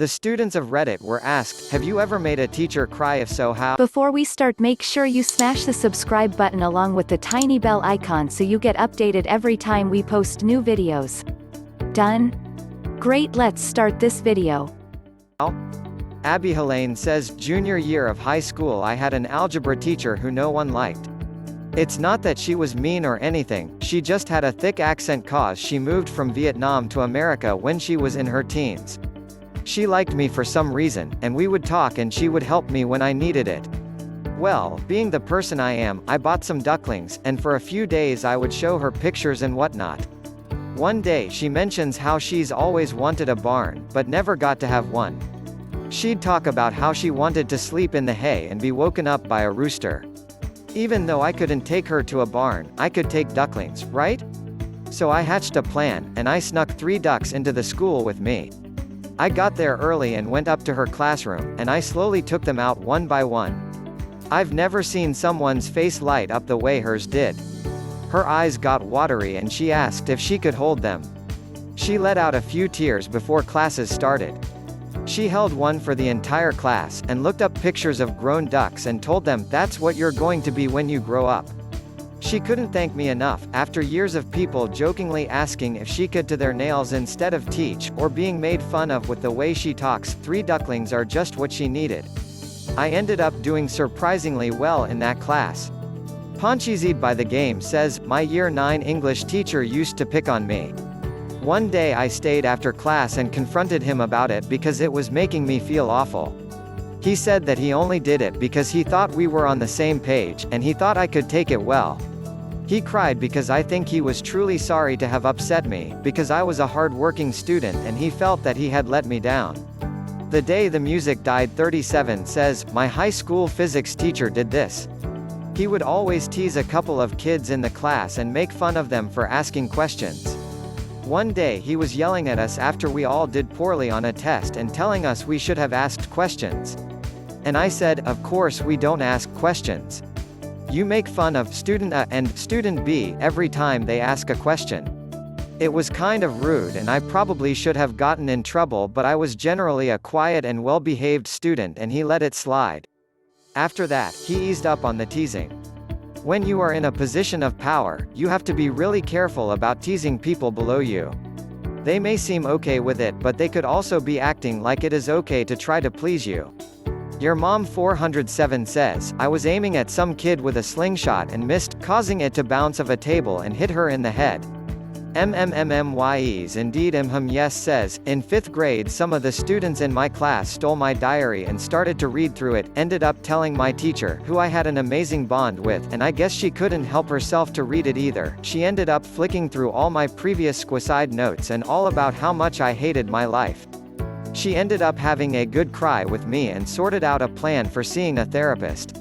The students of Reddit were asked, have you ever made a teacher cry? If so, how? Before we start, make sure you smash the subscribe button along with the tiny bell icon so you get updated every time we post new videos. Done? Great, let's start this video. Abby Helene says, junior year of high school I had an algebra teacher who no one liked. It's not that she was mean or anything, she just had a thick accent cause she moved from Vietnam to America when she was in her teens. She liked me for some reason, and we would talk and she would help me when I needed it. Well, being the person I am, I bought some ducklings, and for a few days I would show her pictures and whatnot. One day she mentions how she's always wanted a barn, but never got to have one. She'd talk about how she wanted to sleep in the hay and be woken up by a rooster. Even though I couldn't take her to a barn, I could take ducklings, right? So I hatched a plan, and I snuck 3 ducks into the school with me. I got there early and went up to her classroom, and I slowly took them out one by one. I've never seen someone's face light up the way hers did. Her eyes got watery and she asked if she could hold them. She let out a few tears before classes started. She held one for the entire class, and looked up pictures of grown ducks and told them, that's what you're going to be when you grow up. She couldn't thank me enough, after years of people jokingly asking if she could do their nails instead of teach, or being made fun of with the way she talks. 3 ducklings are just what she needed. I ended up doing surprisingly well in that class. Ponchizid by the Game says, my year 9 English teacher used to pick on me. One day I stayed after class and confronted him about it because it was making me feel awful. He said that he only did it because he thought we were on the same page, and he thought I could take it well. He cried because I think he was truly sorry to have upset me, because I was a hard-working student and he felt that he had let me down. The day the music died 37 says, my high school physics teacher did this. He would always tease a couple of kids in the class and make fun of them for asking questions. One day he was yelling at us after we all did poorly on a test and telling us we should have asked questions. And I said, of course we don't ask questions. You make fun of student A and student B every time they ask a question. It was kind of rude and I probably should have gotten in trouble, but I was generally a quiet and well-behaved student and he let it slide. After that, he eased up on the teasing. When you are in a position of power, you have to be really careful about teasing people below you. They may seem okay with it, but they could also be acting like it is okay to try to please you. Your Mom 407 says, I was aiming at some kid with a slingshot and missed, causing it to bounce off a table and hit her in the head. MMMMYEs indeed yes says, in 5th grade some of the students in my class stole my diary and started to read through it, ended up telling my teacher, who I had an amazing bond with, and I guess she couldn't help herself to read it either. She ended up flicking through all my previous squiside notes and all about how much I hated my life. She ended up having a good cry with me and sorted out a plan for seeing a therapist.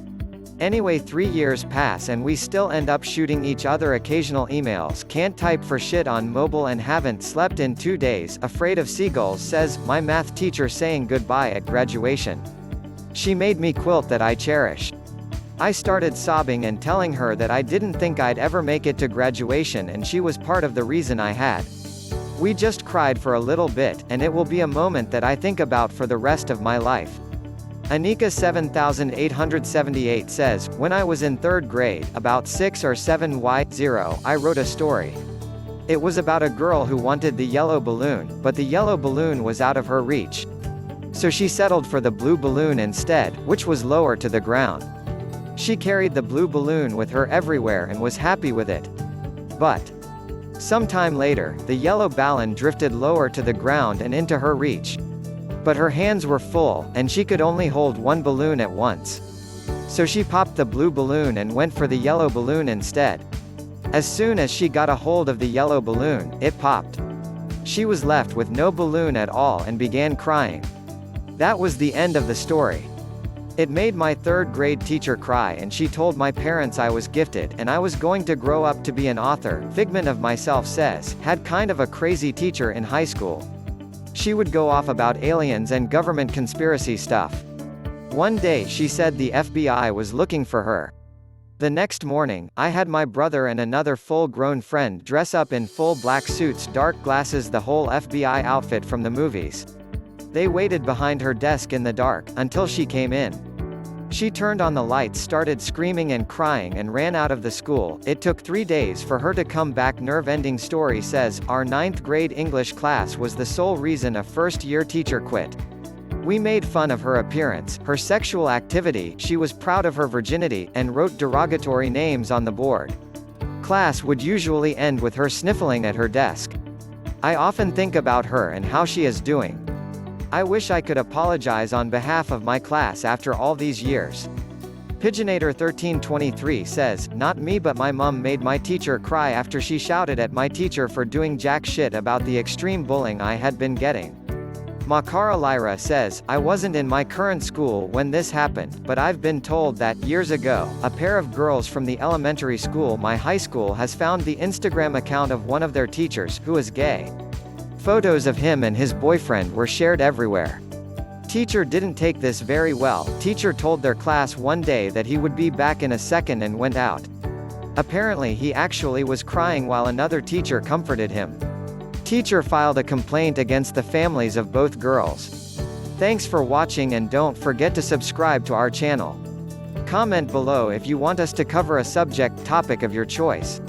Anyway, 3 years pass and we still end up shooting each other occasional emails. Can't type for shit on mobile and haven't slept in 2 days. Afraid of Seagulls says, my math teacher saying goodbye at graduation. She made me quilt that I cherish. I started sobbing and telling her that I didn't think I'd ever make it to graduation, and she was part of the reason I had. We just cried for a little bit, and it will be a moment that I think about for the rest of my life. Anika 7878 says, when I was in 3rd grade, about 6 or 7 y0, I wrote a story. It was about a girl who wanted the yellow balloon, but the yellow balloon was out of her reach. So she settled for the blue balloon instead, which was lower to the ground. She carried the blue balloon with her everywhere and was happy with it. But sometime later, the yellow balloon drifted lower to the ground and into her reach. But her hands were full, and she could only hold one balloon at once. So she popped the blue balloon and went for the yellow balloon instead. As soon as she got a hold of the yellow balloon, it popped. She was left with no balloon at all and began crying. That was the end of the story. It made my 3rd grade teacher cry, and she told my parents I was gifted and I was going to grow up to be an author. Figment of myself says, had kind of a crazy teacher in high school. She would go off about aliens and government conspiracy stuff. One day she said the FBI was looking for her. The next morning, I had my brother and another full-grown friend dress up in full black suits, dark glasses, the whole FBI outfit from the movies. They waited behind her desk in the dark, until she came in. She turned on the lights, started screaming and crying and ran out of the school. It took 3 days for her to come back. Nerve-ending story says, our 9th grade English class was the sole reason a first-year teacher quit. We made fun of her appearance, her sexual activity, she was proud of her virginity, and wrote derogatory names on the board. Class would usually end with her sniffling at her desk. I often think about her and how she is doing. I wish I could apologize on behalf of my class after all these years. Pigeonator1323 says, not me but my mum made my teacher cry after she shouted at my teacher for doing jack shit about the extreme bullying I had been getting. Makara Lyra says, I wasn't in my current school when this happened, but I've been told that, years ago, a pair of girls from the elementary school my high school has found the Instagram account of one of their teachers, who is gay. Photos of him and his boyfriend were shared everywhere. Teacher didn't take this very well. Teacher told their class one day that he would be back in a second and went out. Apparently he actually was crying while another teacher comforted him. Teacher filed a complaint against the families of both girls. Thanks for watching and don't forget to subscribe to our channel. Comment below if you want us to cover a subject topic of your choice.